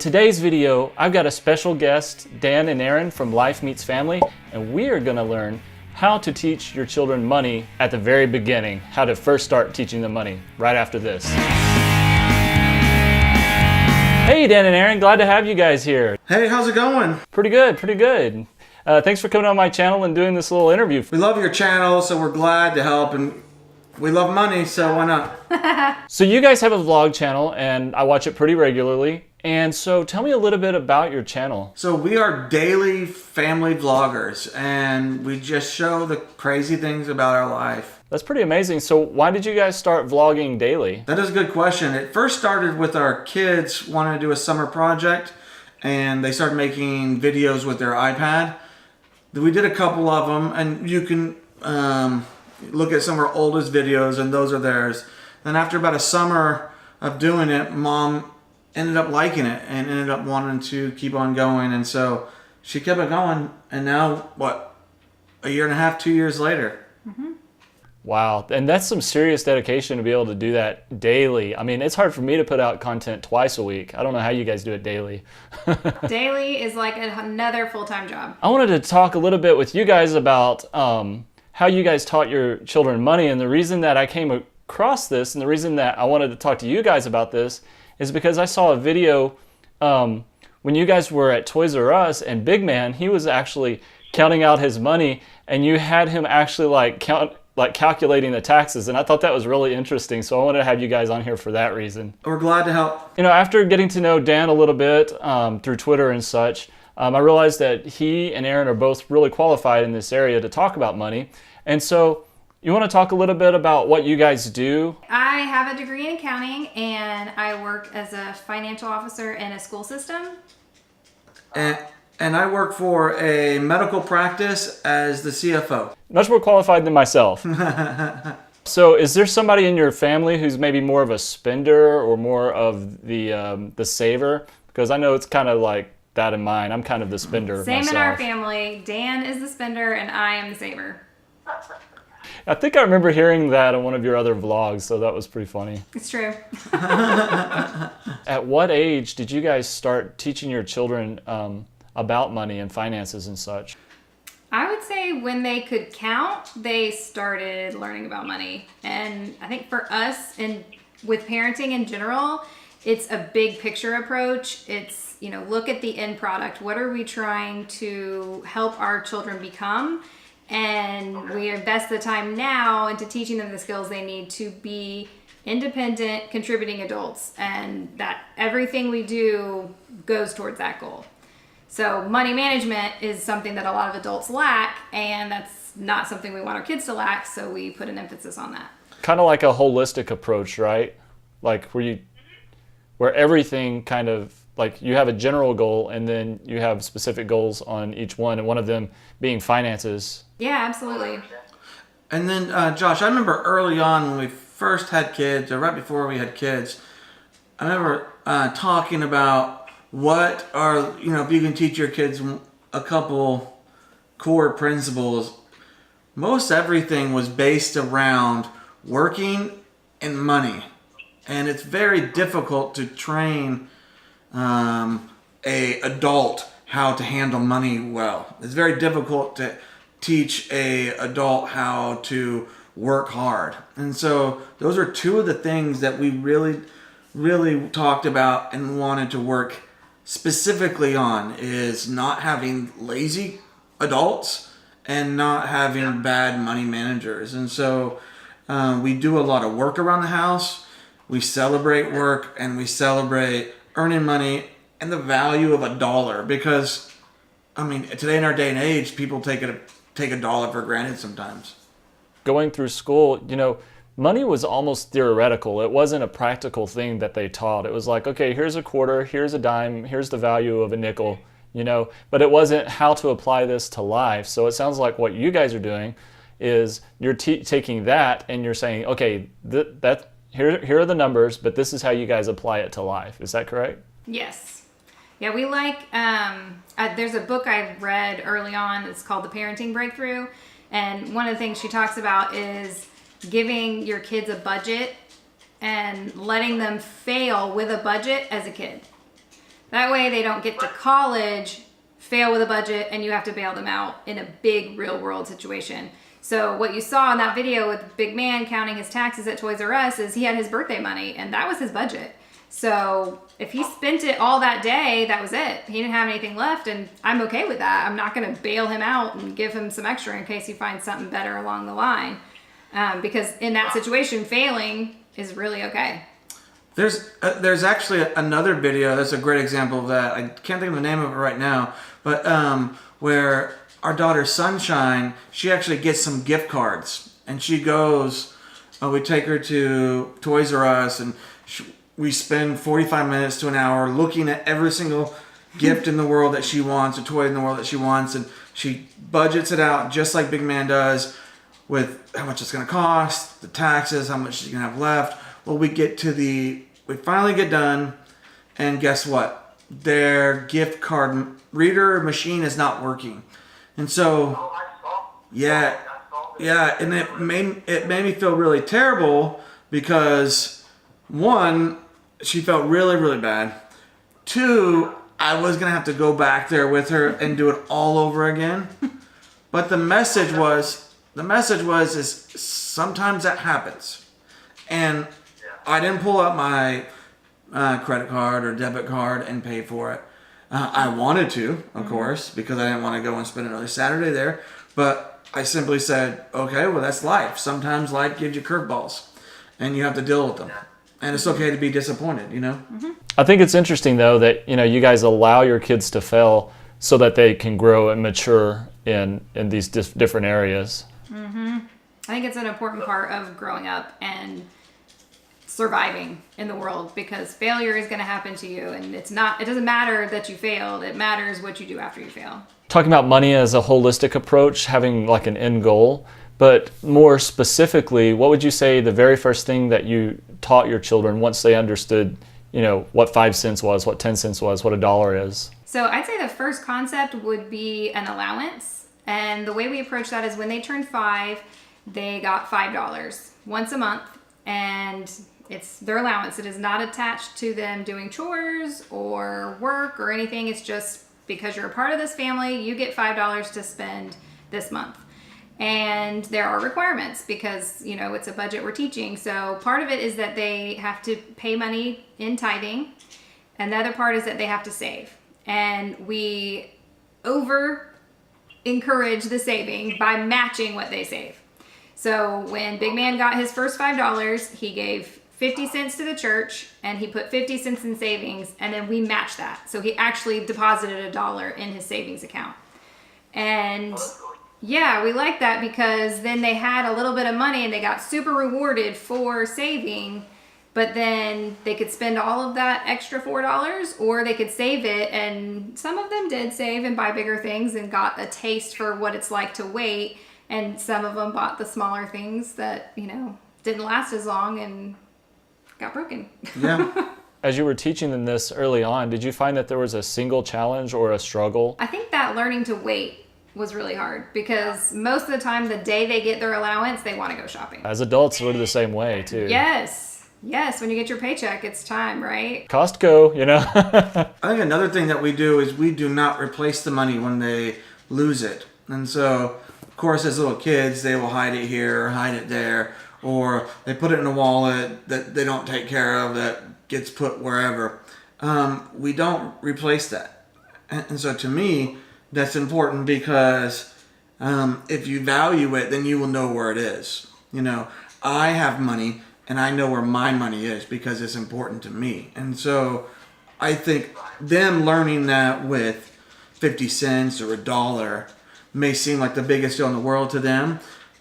Today's video, I've got a special guest, Dan and Erin from Life Meets Family, and we are going to learn how to teach your children money at the very beginning, how to first start teaching them money right after this. Hey Dan and Erin, glad to have you guys here. Hey, how's it going? Pretty good, pretty good. Thanks for coming on my channel and doing this little interview. We love your channel, so we're glad to help, and we love money, so why not? So you guys have a vlog channel, and I watch it pretty regularly. And so tell me a little bit about your channel. So we are daily family vloggers, and we just show the crazy things about our life. That's pretty amazing. So why did you guys start vlogging daily? That is a good question. It first started with our kids wanting to do a summer project, and they started making videos with their iPad. We did a couple of them, and you can look at some of our oldest videos, and those are theirs. Then after about a summer of doing it, Mom ended up liking it and ended up wanting to keep on going, and so she kept it going, and now what, a year and a half, 2 years later. Mm-hmm. Wow, and that's some serious dedication to be able to do that daily. I mean, it's hard for me to put out content twice a week. I don't know how you guys do it daily. Daily is like another full-time job. I wanted to talk a little bit with you guys about how you guys taught your children money, and the reason that I came across this and the reason that I wanted to talk to you guys about this is because I saw a video when you guys were at Toys R Us, and Big Man, he was actually counting out his money, and you had him actually calculating the taxes, and I thought that was really interesting, so I wanted to have you guys on here for that reason. We're glad to help. You know, after getting to know Dan a little bit through Twitter and such, I realized that he and Erin are both really qualified in this area to talk about money, and so you want to talk a little bit about what you guys do? I have a degree in accounting, and I work as a financial officer in a school system. And I work for a medical practice as the CFO. Much more qualified than myself. So is there somebody in your family who's maybe more of a spender or more of the saver? Because I know it's kind of like that in mine. I'm kind of the spender Same myself. in our family. Dan is the spender, and I am the saver. I think I remember hearing that on one of your other vlogs, so that was pretty funny. It's true. At what age did you guys start teaching your children about money and finances and such? I would say when they could count, they started learning about money. And I think for us, and with parenting in general, it's a big picture approach. It's, you know, look at the end product. What are we trying to help our children become? And we invest the time now into teaching them the skills they need to be independent, contributing adults, and that everything we do goes towards that goal. So money management is something that a lot of adults lack, and that's not something we want our kids to lack, so we put an emphasis on that. Kind of like a holistic approach, right? Like where everything kind of, like you have a general goal and then you have specific goals on each one, and one of them being finances. Yeah, absolutely. And then, Josh, I remember early on when we first had kids, or right before we had kids, I remember talking about what are, you know, if you can teach your kids a couple core principles. Most everything was based around working and money. And it's very difficult to train a adult how to handle money well. It's very difficult to teach a adult how to work hard. And so those are two of the things that we really talked about and wanted to work specifically on, is not having lazy adults and not having bad money managers. And so we do a lot of work around the house. We celebrate work, and we celebrate earning money and the value of a dollar, because I mean, today in our day and age, people take a dollar for granted sometimes. Going through school, you know, money was almost theoretical. It wasn't a practical thing that they taught. It was like, okay, here's a quarter, here's a dime, here's the value of a nickel, you know, but it wasn't how to apply this to life. So it sounds like what you guys are doing is you're taking that and you're saying, okay, here are the numbers, but this is how you guys apply it to life. Is that correct? Yes. Yeah, we like, there's a book I read early on. It's called The Parenting Breakthrough. And one of the things she talks about is giving your kids a budget and letting them fail with a budget as a kid. That way they don't get to college, fail with a budget, and you have to bail them out in a big real world situation. So what you saw in that video with Big Man counting his taxes at Toys R Us is he had his birthday money, and that was his budget. So if he spent it all that day, that was it. He didn't have anything left, and I'm okay with that. I'm not going to bail him out and give him some extra in case he finds something better along the line. Because in that situation, failing is really okay. There's actually another video that's a great example of that. I can't think of the name of it right now, but where our daughter Sunshine, she actually gets some gift cards, and she goes. We take her to Toys R Us, and we spend 45 minutes to an hour looking at every single gift in the world that she wants, a toy in the world that she wants, and she budgets it out just like Big Man does, with how much it's going to cost, the taxes, how much she's going to have left. Well, we finally get done, and guess what? Their gift card reader machine is not working. And so, yeah, and it made me feel really terrible because, one, she felt really, really bad. Two, I was going to have to go back there with her and do it all over again. But the message was sometimes that happens. And I didn't pull out my credit card or debit card and pay for it. I wanted to, of course, because I didn't want to go and spend another Saturday there. But I simply said, okay, well, that's life. Sometimes life gives you curveballs, and you have to deal with them. And it's okay to be disappointed, you know? Mm-hmm. I think it's interesting, though, that, you guys allow your kids to fail so that they can grow and mature in these different areas. Mm-hmm. I think it's an important part of growing up and surviving in the world, because failure is going to happen to you, and it doesn't matter that you failed. It matters what you do after you fail. Talking about money as a holistic approach, having like an end goal, but more specifically, what would you say the very first thing that you taught your children once they understood, what 5 cents was, what 10 cents was, what $1 is? So I'd say the first concept would be an allowance. And the way we approach that is when they turned 5, they got $5 once a month, and it's their allowance. It is not attached to them doing chores or work or anything. It's just because you're a part of this family, you get $5 to spend this month. And there are requirements because, it's a budget we're teaching. So part of it is that they have to pay money in tithing. And the other part is that they have to save. And we encourage the saving by matching what they save. So when Big Man got his first $5, he gave 50 cents to the church, and he put 50 cents in savings, and then we matched that. So he actually deposited $1 in his savings account. And yeah, we like that because then they had a little bit of money and they got super rewarded for saving, but then they could spend all of that extra $4, or they could save it. And some of them did save and buy bigger things and got a taste for what it's like to wait. And some of them bought the smaller things that, didn't last as long and got broken. Yeah. As you were teaching them this early on, did you find that there was a single challenge or a struggle? I think that learning to wait was really hard because most of the time, the day they get their allowance, they want to go shopping. As adults, we're the same way too. Yes, when you get your paycheck, it's time, right? Costco, I think another thing that we do is we do not replace the money when they lose it. And so, of course, as little kids, they will hide it here or hide it there, or they put it in a wallet that they don't take care of that gets put wherever. We don't replace that. And so to me, that's important because if you value it, then you will know where it is. I have money and I know where my money is because it's important to me. And so I think them learning that with 50 cents or $1 may seem like the biggest deal in the world to them,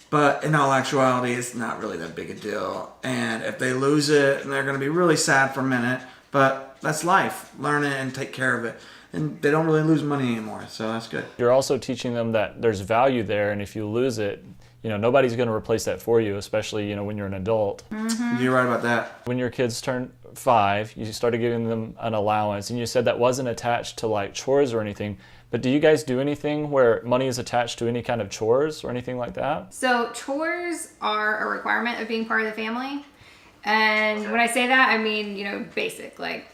but in all actuality, it's not really that big a deal. And if they lose it, they're going to be really sad for a minute, but that's life. Learn it and take care of it. And they don't really lose money anymore, so that's good. You're also teaching them that there's value there, and if you lose it, nobody's going to replace that for you, especially, when you're an adult. Mm-hmm. You're right about that. When your kids turned 5, you started giving them an allowance, and you said that wasn't attached to like chores or anything, but do you guys do anything where money is attached to any kind of chores or anything like that? So chores are a requirement of being part of the family. And when I say that, I mean, basic, like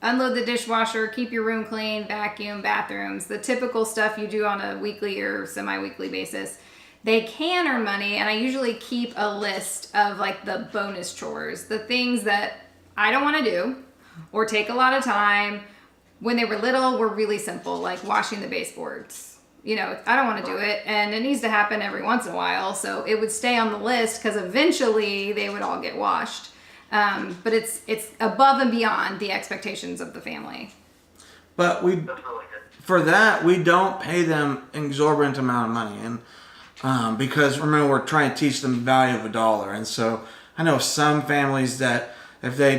unload the dishwasher, keep your room clean, vacuum, bathrooms, the typical stuff you do on a weekly or semi-weekly basis. They can earn money, and I usually keep a list of like the bonus chores, the things that I don't want to do or take a lot of time. When they were little, were really simple, like washing the baseboards. You know, I don't want to do it, and it needs to happen every once in a while, so it would stay on the list because eventually they would all get washed. But it's above and beyond the expectations of the family. But for that, we don't pay them an exorbitant amount of money, and because remember, we're trying to teach them the value of $1, and so I know some families that if they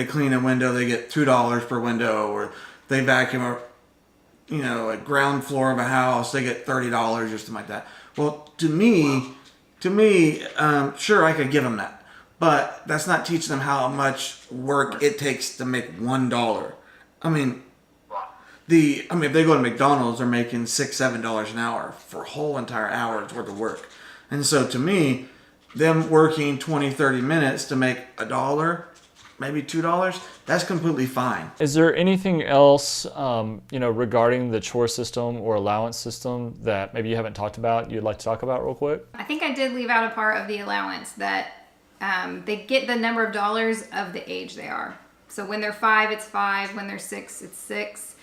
clean a window, they get $2 per window, or they vacuum a ground floor of a house, they get $30 or something like that. Well, to me, sure, I could give them that, but that's not teaching them how much work it takes to make $1. I mean, if they go to McDonald's, they're making $6-7 an hour for a whole entire hour's worth of work. And so to me, them working 20-30 minutes to make $1, maybe $2, that's completely fine. Is there anything else, regarding the chore system or allowance system that maybe you haven't talked about you'd like to talk about real quick? I think I did leave out a part of the allowance that they get the number of dollars of the age they are. So when they're 5, it's 5. When they're 6, it's 6.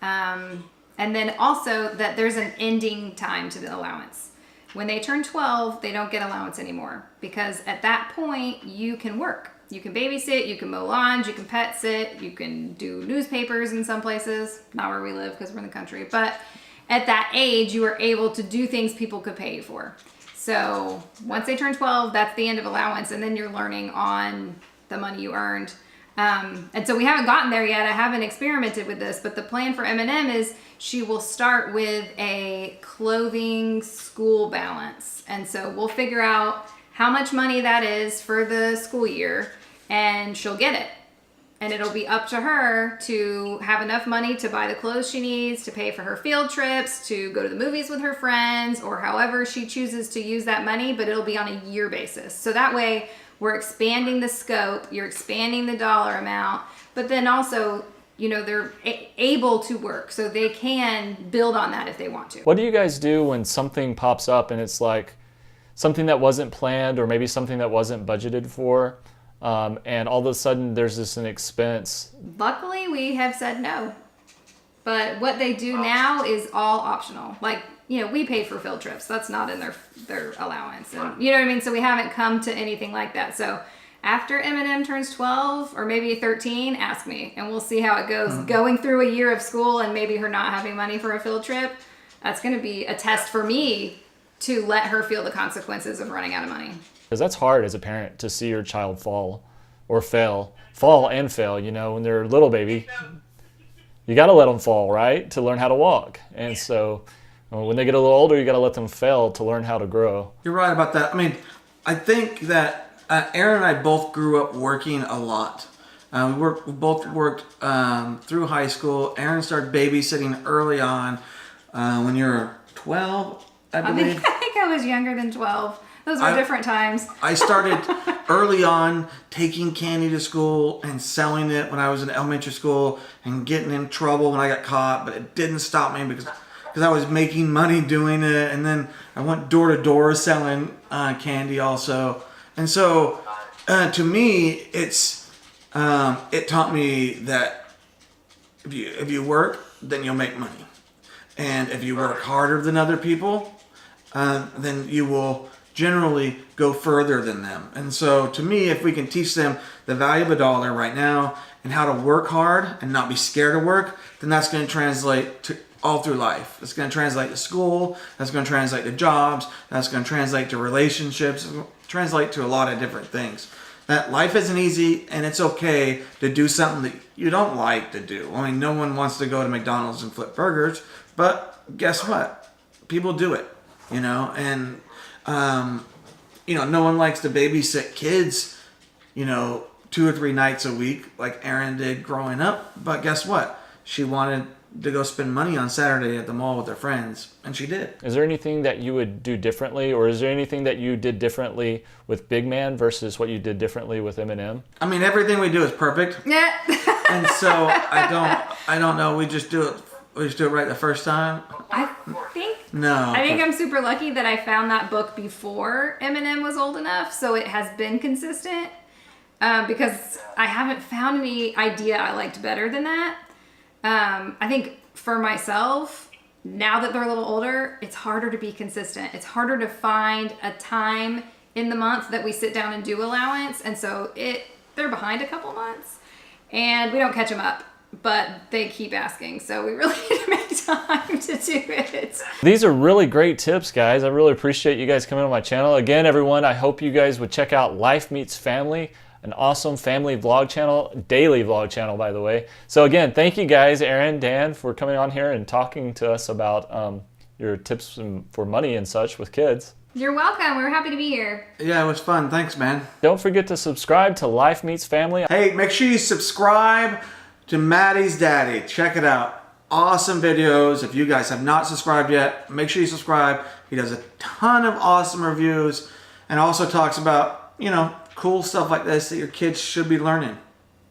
And then also that there's an ending time to the allowance. When they turn 12, they don't get allowance anymore, because at that point you can work. You can babysit, you can mow lawns, you can pet sit, you can do newspapers in some places, not where we live because we're in the country, but at that age you are able to do things people could pay you for. So once they turn 12, that's the end of allowance, and then you're learning on the money you earned. And so we haven't gotten there yet. I haven't experimented with this, but the plan for M&M is she will start with a clothing school balance. And so we'll figure out how much money that is for the school year, and she'll get it. And it'll be up to her to have enough money to buy the clothes she needs, to pay for her field trips, to go to the movies with her friends, or however she chooses to use that money, but it'll be on a year basis. So that way we're expanding the scope, you're expanding the dollar amount, but then also, they're able to work, so they can build on that if they want to. What do you guys do when something pops up and it's like something that wasn't planned, or maybe something that wasn't budgeted for, and all of a sudden there's an expense? Luckily, we have said no. But what they do now is all optional. Like, we pay for field trips. That's not in their allowance. And you know what I mean? So we haven't come to anything like that. So after M&M turns 12 or maybe 13, ask me, and we'll see how it goes. Going through a year of school and maybe her not having money for a field trip, that's going to be a test for me to let her feel the consequences of running out of money. Because that's hard as a parent to see your child fall and fail, when they're a little baby. You got to let them fall, right, to learn how to walk. And so when they get a little older, you got to let them fail to learn how to grow. You're right about that. I mean, I think that Erin and I both grew up working a lot. We both worked through high school. Erin started babysitting early on when you were 12, I believe. I think I was younger than 12. Those were different times. I started early on taking candy to school and selling it when I was in elementary school and getting in trouble when I got caught, but it didn't stop me because I was making money doing it. And then I went door to door selling candy also. And so to me, it taught me that if you work, then you'll make money. And if you work harder than other people, then you will generally go further than them. And so to me, if we can teach them the value of $1 right now and how to work hard and not be scared of work, then that's going to translate to all through life. It's going to translate to school, that's going to translate to jobs, that's going to translate to relationships, it's going to translate to a lot of different things. That life isn't easy, and it's okay to do something that you don't like to do. I mean, no one wants to go to McDonald's and flip burgers, but guess what? People do it, and no one likes to babysit kids, 2 or 3 nights a week like Erin did growing up. But guess what? She wanted to go spend money on Saturday at the mall with her friends, and she did. Is there anything that you would do differently, or is there anything that you did differently with Big Man versus what you did differently with M&M? I mean, everything we do is perfect. Yeah. And so I don't know. We just do it right the first time. I think No. I think I'm super lucky that I found that book before Eminem was old enough, so it has been consistent. Because I haven't found any idea I liked better than that. I think for myself, now that they're a little older, it's harder to be consistent. It's harder to find a time in the month that we sit down and do allowance, and so they're behind a couple months, and we don't catch them up. But they keep asking, so we really need to make time to do it. These are really great tips, guys. I really appreciate you guys coming on my channel. Again, everyone, I hope you guys would check out Life Meets Family, an awesome family vlog channel, daily vlog channel, by the way. So again, thank you guys, Erin, Dan, for coming on here and talking to us about your tips for money and such with kids. You're welcome. We're happy to be here. Yeah, it was fun. Thanks, man. Don't forget to subscribe to Life Meets Family. Hey, make sure you subscribe to Maddie's Daddy. Check it out. Awesome videos. If you guys have not subscribed yet, make sure you subscribe. He does a ton of awesome reviews and also talks about, cool stuff like this that your kids should be learning.